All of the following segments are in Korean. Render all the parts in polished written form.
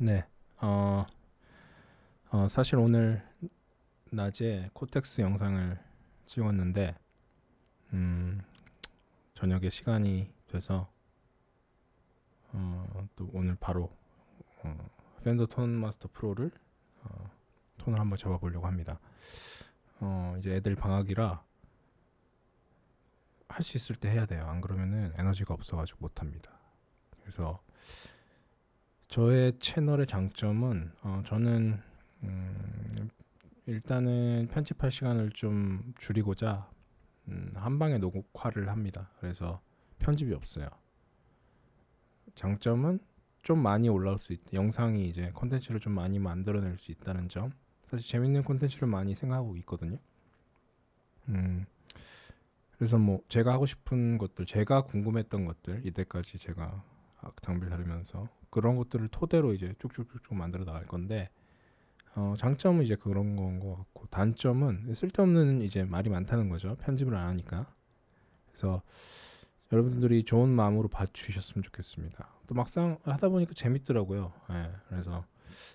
네. 어, 사실 오늘 낮에 코텍스 영상을 찍었는데 음, 저녁에 시간이 돼서 또 오늘 바로 펜더 톤 마스터 프로를 톤을 한번 잡아보려고 합니다. 이제 애들 방학이라 할 수 있을 때 해야 돼요. 안 그러면은 에너지가 없어가지고 못 합니다. 그래서 저의 채널의 장점은 저는 일단은 편집할 시간을 좀 줄이고자 한 방에 녹화를 합니다. 그래서 편집이 없어요. 장점은 좀 많이 올라올 수 있다. 영상이 이제 콘텐츠를 좀 많이 만들어낼 수 있다는 점. 사실 재밌는 콘텐츠를 많이 생각하고 있거든요. 그래서 뭐 제가 하고 싶은 것들, 제가 궁금했던 것들, 이때까지 제가 장비를 다루면서 그런 것들을 토대로 이제 쭉쭉쭉쭉 만들어 나갈 건데 장점은 이제 그런 건 것 같고 단점은 쓸데없는 이제 말이 많다는 거죠. 편집을 안 하니까. 그래서 여러분들이 좋은 마음으로 봐주셨으면 좋겠습니다. 또 막상 하다 보니까 재밌더라고요. 예, 그래서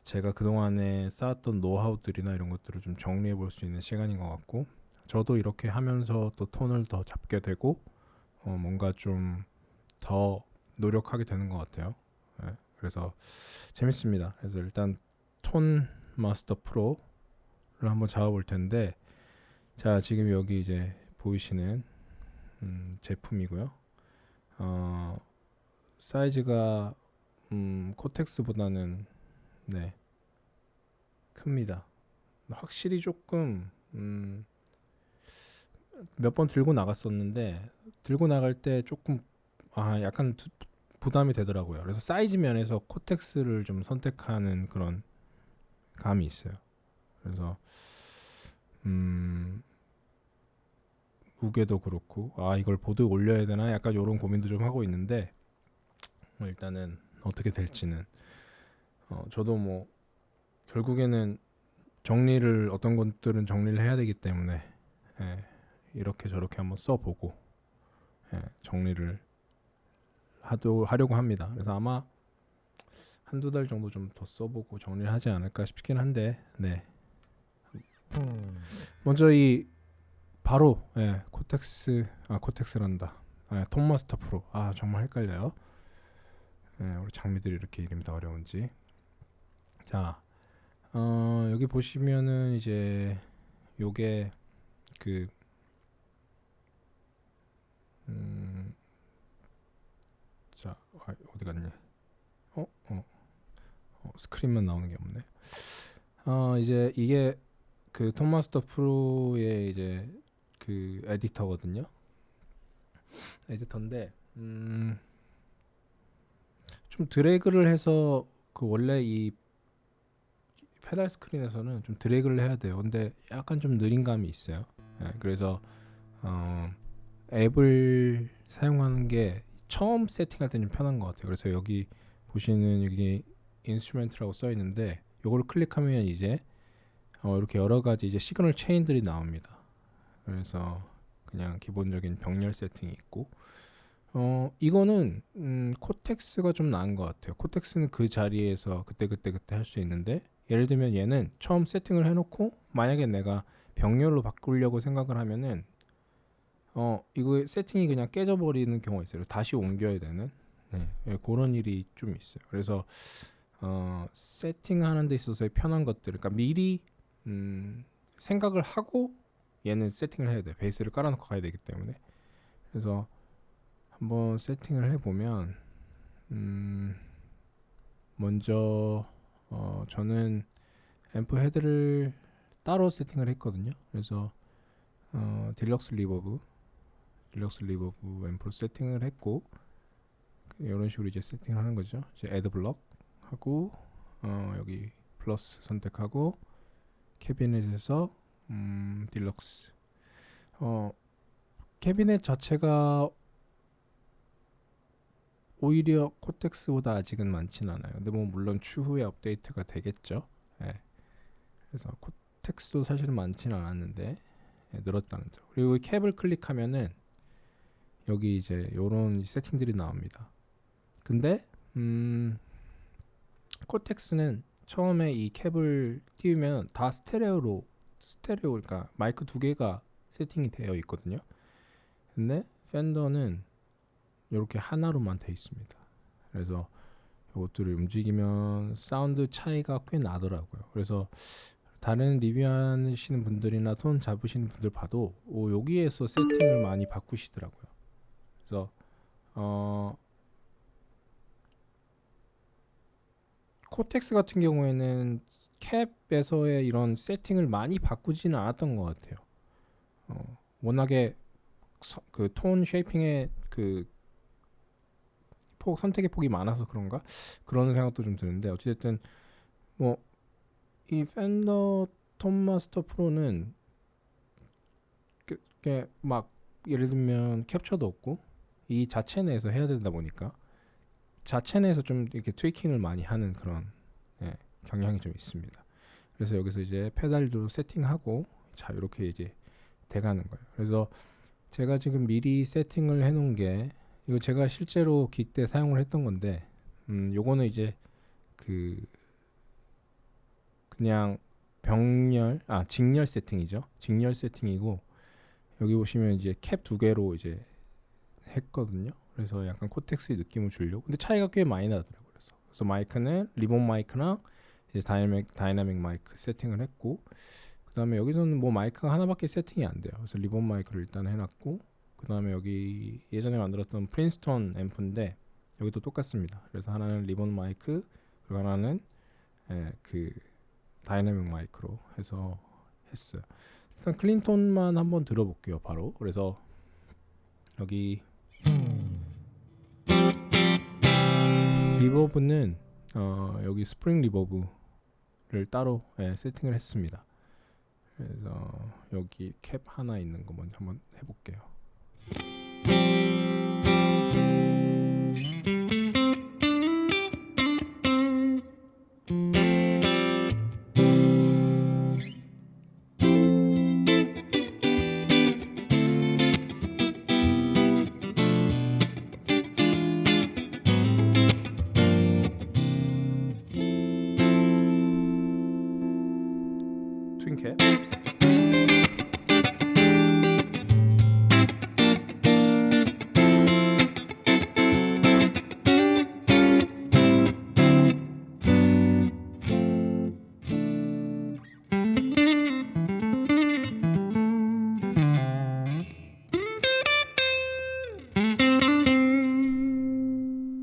제가 그동안에 쌓았던 노하우들이나 이런 것들을 좀 정리해 볼 수 있는 시간인 것 같고 저도 이렇게 하면서 또 톤을 더 잡게 되고 뭔가 좀 더 노력하게 되는 것 같아요. 예, 그래서 재밌습니다. 그래서 일단 톤 마스터 프로를 한번 잡아볼 텐데 자 지금 여기 이제 보이시는 제품이고요. 사이즈가 코텍스보다는 네 큽니다. 확실히 조금 몇 번 들고 나갔었는데 들고 나갈 때 조금 약간 부담이 되더라고요. 그래서 사이즈 면에서 코텍스를 좀 선택하는 그런 감이 있어요. 그래서 무게도 그렇고 이걸 보드 올려야 되나 약간 이런 고민도 좀 하고 있는데 일단은 어떻게 될지는 저도 뭐 결국에는 정리를 어떤 것들은 정리를 해야 되기 때문에 예, 이렇게 저렇게 한번 써보고 정리를 하려고 합니다. 그래서 아마 한두 달 정도 좀 더 써보고 정리를 하지 않을까 싶긴 한데 네. 먼저 이 바로 코텍스란다. 톤마스터 프로. 정말 헷갈려요. 우리 장미들이 이렇게 이름이 다 어려운지. 자, 여기 보시면은 이제 요게 그 자, 어디 갔냐? 스크린만 나오는 게 없네. 이제 이게 그 톤마스터 프로의 이제 그 에디터거든요. 에디터인데 좀 드래그를 해서 그 원래 이 페달 스크린에서는 좀 드래그를 해야 돼요. 근데 약간 좀 느린 감이 있어요. 그래서 앱을 사용하는 게 처음 세팅할 때는 좀 편한 것 같아요. 그래서 여기 보시는 여기 인스트루멘트라고 써 있는데 이걸 클릭하면 이제 이렇게 여러 가지 이제 시그널 체인들이 나옵니다. 그래서 그냥 기본적인 병렬 세팅이 있고 이거는 코텍스가 좀 나은 것 같아요. 코텍스는 그 자리에서 그때 할 수 있는데 예를 들면 얘는 처음 세팅을 해놓고 만약에 내가 병렬로 바꾸려고 생각을 하면은 이거 세팅이 그냥 깨져버리는 경우가 있어요. 다시 옮겨야 되는 그런 일이 좀 있어요. 그래서 세팅하는 데 있어서의 편한 것들, 그러니까 미리 생각을 하고 얘는 세팅을 해야 돼. 베이스를 깔아놓고 가야 되기 때문에. 그래서 한번 세팅을 해보면 먼저 저는 앰프 헤드를 따로 세팅을 했거든요. 그래서 딜럭스 리버브 앰프로 세팅을 했고 이런 식으로 이제 세팅을 하는 거죠. 이제 애드 블럭 하고 여기 플러스 선택하고 캐비넷에서 딜럭스 캐비넷 자체가 오히려 코텍스보다 아직은 많진 않아요. 근데 뭐 물론 추후에 업데이트가 되겠죠. 그래서 코텍스도 사실은 많진 않았는데 늘었다는 점. 그리고 캡을 클릭하면은 여기 이제 이런 세팅들이 나옵니다. 근데 코텍스는 처음에 이 캡을 띄우면 다 스테레오 그러니까 마이크 두 개가 세팅이 되어 있거든요. 근데 팬더는 이렇게 하나로만 되어 있습니다. 그래서 이것들을 움직이면 사운드 차이가 꽤 나더라고요. 그래서 다른 리뷰하시는 분들이나 톤 잡으시는 분들 봐도 여기에서 세팅을 많이 바꾸시더라고요. 그래서 코텍스 같은 경우에는 캡에서의 이런 세팅을 많이 바꾸지는 않았던 것 같아요. 워낙에 그 톤 쉐이핑의 그 선택의 폭이 많아서 그런가 그런 생각도 좀 드는데, 어찌됐든 뭐 이 팬더 톤마스터 프로는 막 예를 들면 캡처도 없고 이 자체 내에서 해야 되다 보니까 자체 내에서 좀 이렇게 트위킹을 많이 하는 그런 경향이 좀 있습니다. 그래서 여기서 이제 페달도 세팅하고 자 이렇게 이제 돼가는 거예요. 그래서 제가 지금 미리 세팅을 해놓은 게 이거 제가 실제로 기 때 사용을 했던 건데, 요거는 이제 그냥 직렬 세팅이죠. 직렬 세팅이고, 여기 보시면 이제 캡 두 개로 이제 했거든요. 그래서 약간 코텍스의 느낌을 주려고. 근데 차이가 꽤 많이 나더라고요. 그래서 마이크는 리본 마이크랑 이제 다이나믹 마이크 세팅을 했고, 그 다음에 여기서는 뭐 마이크가 하나밖에 세팅이 안 돼요. 그래서 리본 마이크를 일단 해놨고, 그 다음에 여기 예전에 만들었던 프린스톤 앰프인데 여기도 똑같습니다. 그래서 하나는 리본 마이크, 그리고 하나는 그 다이나믹 마이크로 해서 했어요. 일단 클린톤만 한번 들어볼게요. 바로. 그래서 여기 리버브는 여기 스프링 리버브를 따로 세팅을 했습니다. 그래서 여기 캡 하나 있는 거 먼저 한번 해볼게요. 트윈캡.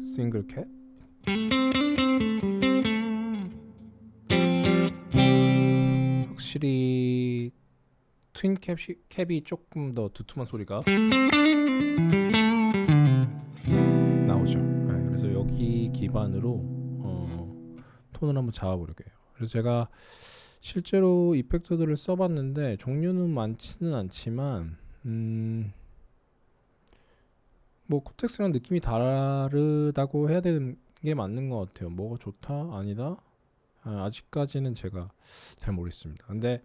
싱글 캡. 확실히 트윈 캡이 조금 더 두툼한 소리가 나오죠. 그래서 여기 기반으로 톤을 한번 잡아보려고 해요. 그래서 제가 실제로 이펙터들을 써봤는데 종류는 많지는 않지만 뭐 코텍스랑 느낌이 다르다고 해야 되는 게 맞는 것 같아요. 뭐가 좋다? 아니다? 아직까지는 제가 잘 모르겠습니다. 근데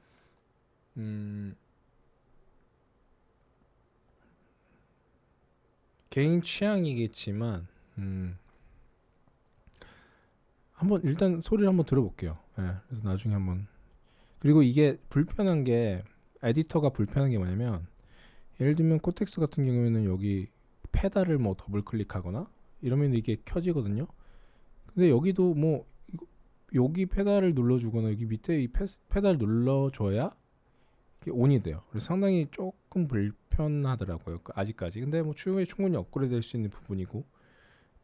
개인 취향이겠지만 한번 일단 소리를 한번 들어볼게요. 그래서 나중에 한번. 그리고 이게 불편한 게, 에디터가 불편한 게 뭐냐면, 예를 들면 코텍스 같은 경우에는 여기 페달을 뭐 더블 클릭하거나 이러면 이게 켜지거든요. 근데 여기도 뭐 여기 페달을 눌러주거나 여기 밑에 이 페달 눌러줘야 이게 온이 돼요. 그래서 상당히 조금 불편하더라고요. 아직까지. 근데 뭐 추후에 충분히 업그레이드 될 수 있는 부분이고,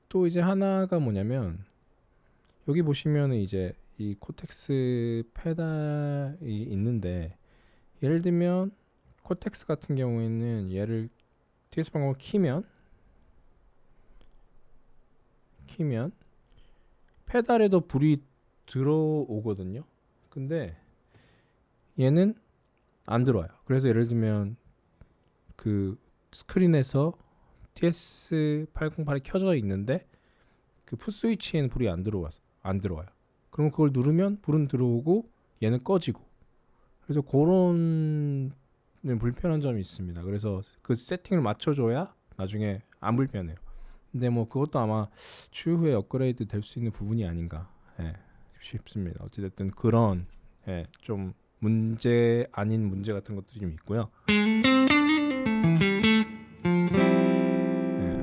또 이제 하나가 뭐냐면, 여기 보시면은 이제 이 코텍스 페달이 있는데, 예를 들면 코텍스 같은 경우에는 얘를 TS 방법을 키면 페달에도 불이 들어오거든요. 근데 얘는 안 들어와요. 그래서 예를 들면 그 스크린에서 TS808이 켜져 있는데 그 풋스위치에는 불이 안 들어와요. 그럼 그걸 누르면 불은 들어오고 얘는 꺼지고. 그래서 그런 불편한 점이 있습니다. 그래서 그 세팅을 맞춰줘야 나중에 안 불편해요. 근데 뭐 그것도 아마 추후에 업그레이드 될 수 있는 부분이 아닌가 싶습니다. 어찌됐든 그런 좀 문제 아닌 문제 같은 것들이 좀 있고요.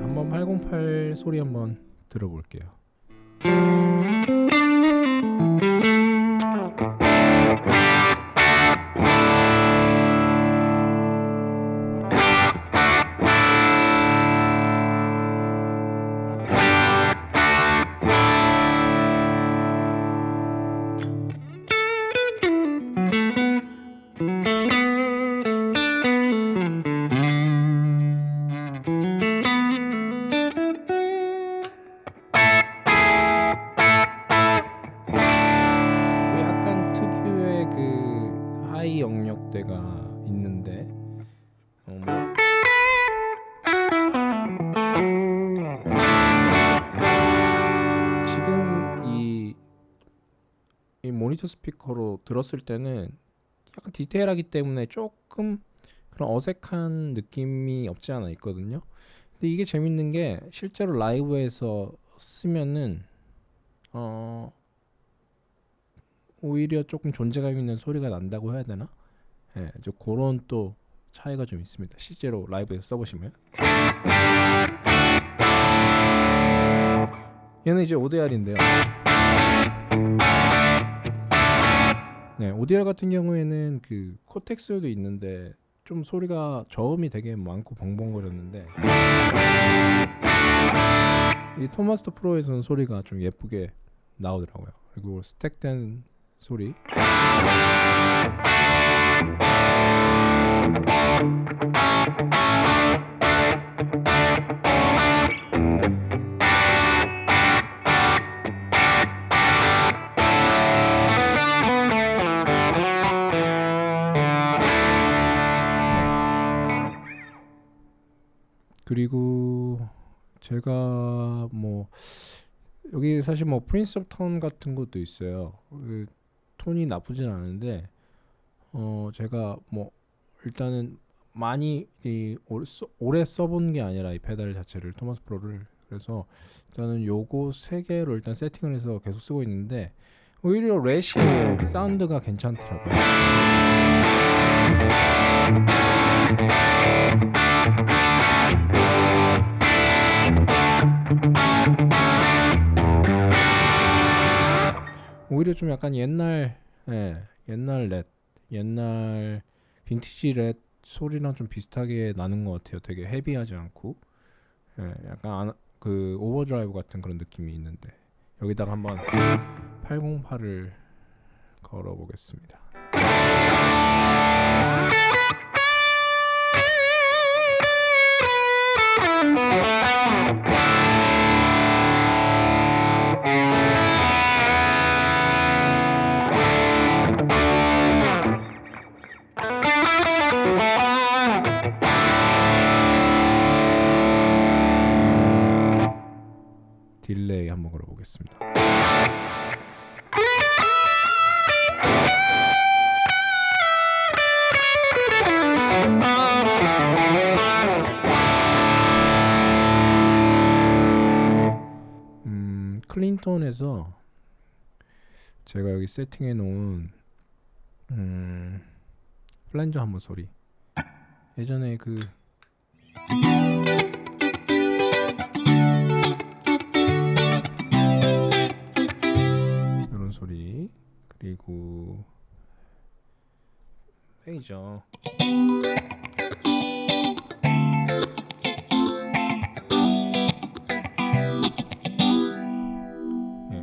한번 808 소리 한번 들어볼게요. 약간 특유의 그 하이 영역대가 있는데 지금 이 모니터 스피커로 들었을 때는 약간 디테일하기 때문에 조금 그런 어색한 느낌이 없지 않아 있거든요. 근데 이게 재밌는 게 실제로 라이브에서 쓰면은 오히려 조금 존재감 있는 소리가 난다고 해야 되나? 저 그런 또 차이가 좀 있습니다. 실제로 라이브에서 써보시면. 얘는 이제 ODR인데요. ODR 같은 경우에는 그 코텍스도 있는데 좀 소리가 저음이 되게 많고 벙벙거렸는데 이 토마스터 프로에서는 소리가 좀 예쁘게 나오더라고요. 그리고 스택된 소리 그리고 제가 뭐 여기 사실 뭐 프린스 오브 톤 같은 것도 있어요. 그 톤이 나쁘진 않은데 제가 뭐 일단은 많이 오래 써본 게 아니라 이 페달 자체를 토마스 프로를 그래서 일단은 요거 세 개로 일단 세팅을 해서 계속 쓰고 있는데 오히려 레시 사운드가 괜찮더라고요. 오히려 좀 약간 옛날 옛날 빈티지 렛 소리랑 좀 비슷하게 나는 것 같아요. 되게 헤비하지 않고 약간 그 오버드라이브 같은 그런 느낌이 있는데 여기다가 한번 808을 걸어보겠습니다. 딜레이 한번 걸어보겠습니다. 클린톤에서 제가 여기 세팅해 놓은 플랜저 한번 소리 예전에 그 이런 소리 그리고 페이저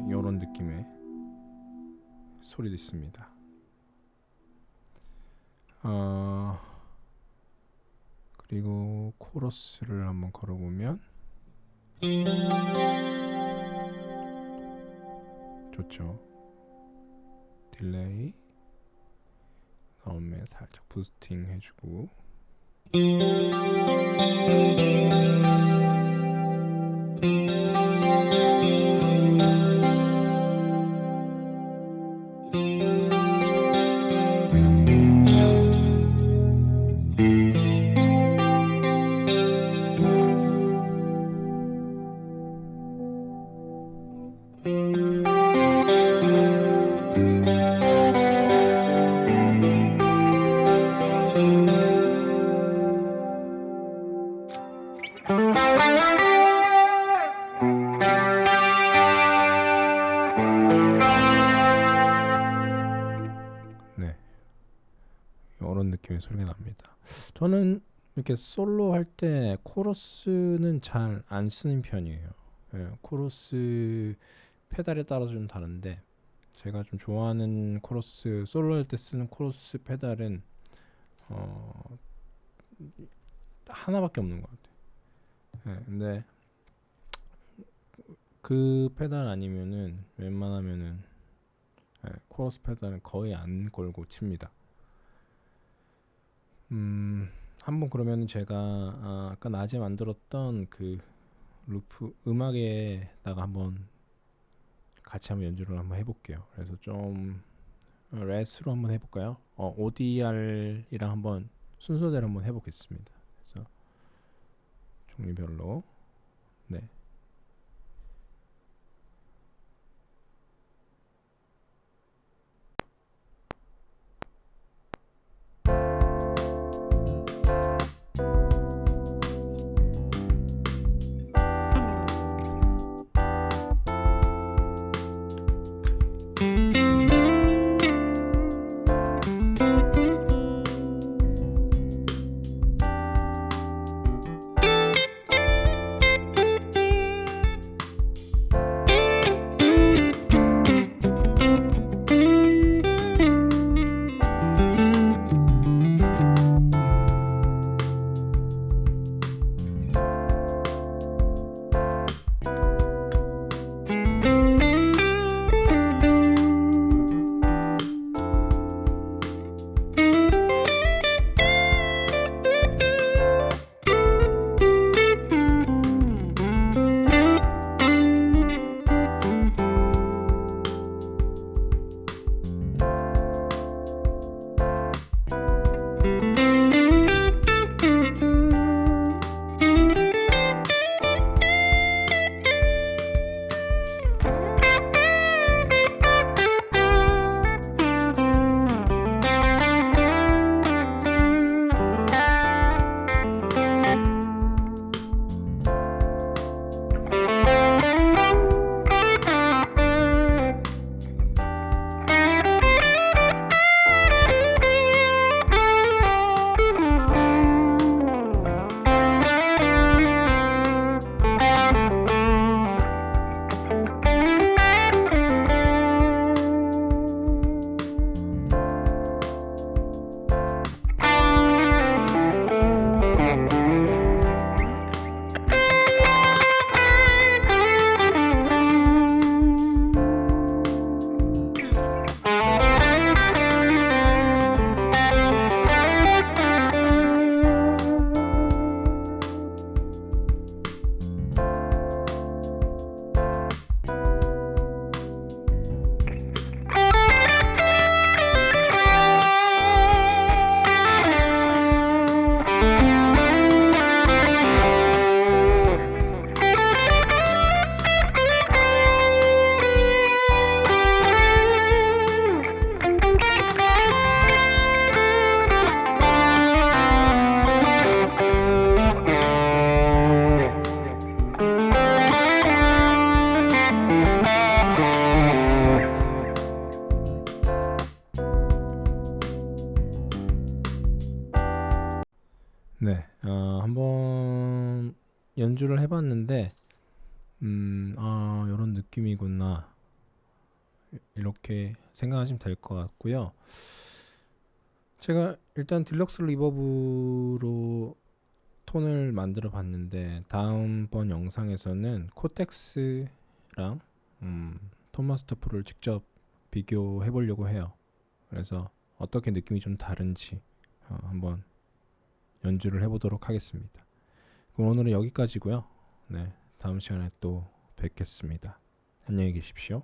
이런 느낌의 소리도 있습니다. 그리고 코러스를 한번 걸어보면 좋죠. 딜레이 다음에 살짝 부스팅 해주고 느낌의 소리가 납니다. 저는 이렇게 솔로 할 때 코러스는 잘 안 쓰는 편이에요. 예, 코러스 페달에 따라서 좀 다른데 제가 좀 좋아하는 코러스, 솔로 할 때 쓰는 코러스 페달은 하나밖에 없는 것 같아요. 예, 근데 그 페달 아니면은 웬만하면은 코러스 페달은 거의 안 걸고 칩니다. 한번 그러면 제가 아까 낮에 만들었던 그 루프 음악에다가 한번 같이 한번 연주를 한번 해볼게요. 그래서 좀 레스로 한번 해볼까요? ODR이랑 한번 순서대로 한번 해보겠습니다. 그래서 종류별로 네. 네, 한번 연주를 해봤는데, 이런 느낌이구나. 이렇게 생각하시면 될 것 같고요. 제가 일단 딜럭스 리버브로 톤을 만들어 봤는데, 다음번 영상에서는 코텍스랑 톤 마스터 프로를 직접 비교해 보려고 해요. 그래서 어떻게 느낌이 좀 다른지 한번 연주를 해보도록 하겠습니다. 그럼 오늘은 여기까지고요. 네, 다음 시간에 또 뵙겠습니다. 안녕히 계십시오.